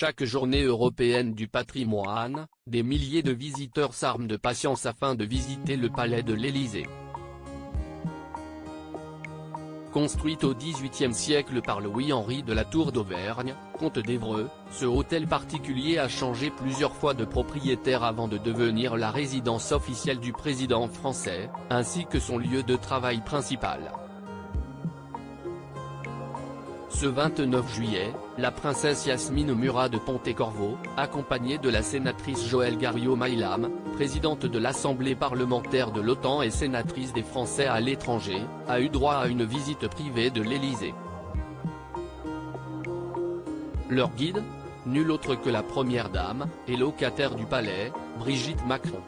chaque journée européenne du patrimoine, des milliers de visiteurs s'arment de patience afin de visiter le palais de l'Élysée. Construite au XVIIIe siècle par Louis-Henri de la Tour d'Auvergne, comte d'Évreux, ce hôtel particulier a changé plusieurs fois de propriétaire avant de devenir la résidence officielle du président français, ainsi que son lieu de travail principal. Ce 29 juillet, la princesse Yasmine Murat de Pontecorvo, accompagnée de la sénatrice Joëlle Garriaud-Maylam, présidente de l'Assemblée parlementaire de l'OTAN et sénatrice des Français à l'étranger, a eu droit à une visite privée de l'Élysée. Leur guide, nul autre que la première dame, et locataire du palais, Brigitte Macron.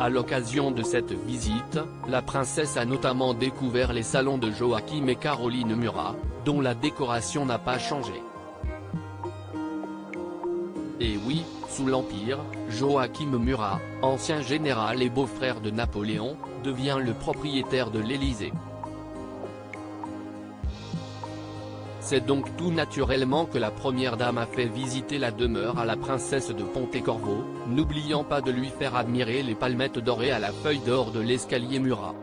À l'occasion de cette visite, la princesse a notamment découvert les salons de Joachim et Caroline Murat, dont la décoration n'a pas changé. Et oui, sous l'Empire, Joachim Murat, ancien général et beau-frère de Napoléon, devient le propriétaire de l'Élysée. C'est donc tout naturellement que la première dame a fait visiter la demeure à la princesse de Pontecorvo, n'oubliant pas de lui faire admirer les palmettes dorées à la feuille d'or de l'escalier Murat.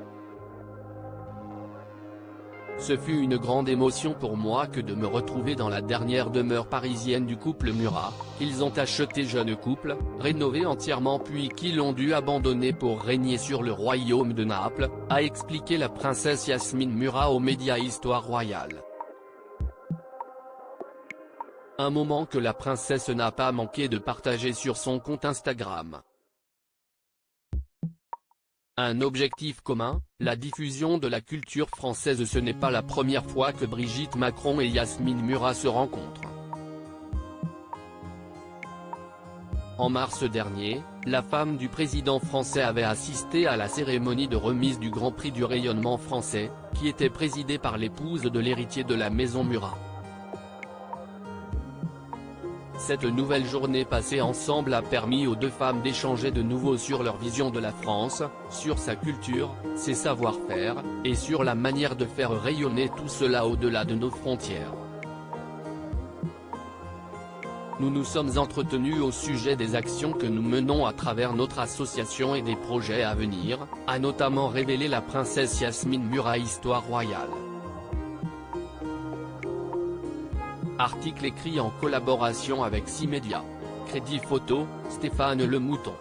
Ce fut une grande émotion pour moi que de me retrouver dans la dernière demeure parisienne du couple Murat, qu'ils ont acheté jeune couple, rénové entièrement puis qu'ils ont dû abandonner pour régner sur le royaume de Naples, a expliqué la princesse Yasmine Murat aux médias Histoire Royale. Un moment que la princesse n'a pas manqué de partager sur son compte Instagram. Un objectif commun, la diffusion de la culture française. Ce n'est pas la première fois que Brigitte Macron et Yasmine Murat se rencontrent. En mars dernier, la femme du président français avait assisté à la cérémonie de remise du Grand Prix du rayonnement français, qui était présidée par l'épouse de l'héritier de la maison Murat. Cette nouvelle journée passée ensemble a permis aux deux femmes d'échanger de nouveau sur leur vision de la France, sur sa culture, ses savoir-faire, et sur la manière de faire rayonner tout cela au-delà de nos frontières. Nous nous sommes entretenus au sujet des actions que nous menons à travers notre association et des projets à venir, a notamment révélé la princesse Yasmine Murat. Histoire Royale. Article écrit en collaboration avec 6 médias. Crédit photo, Stéphane Le Mouton.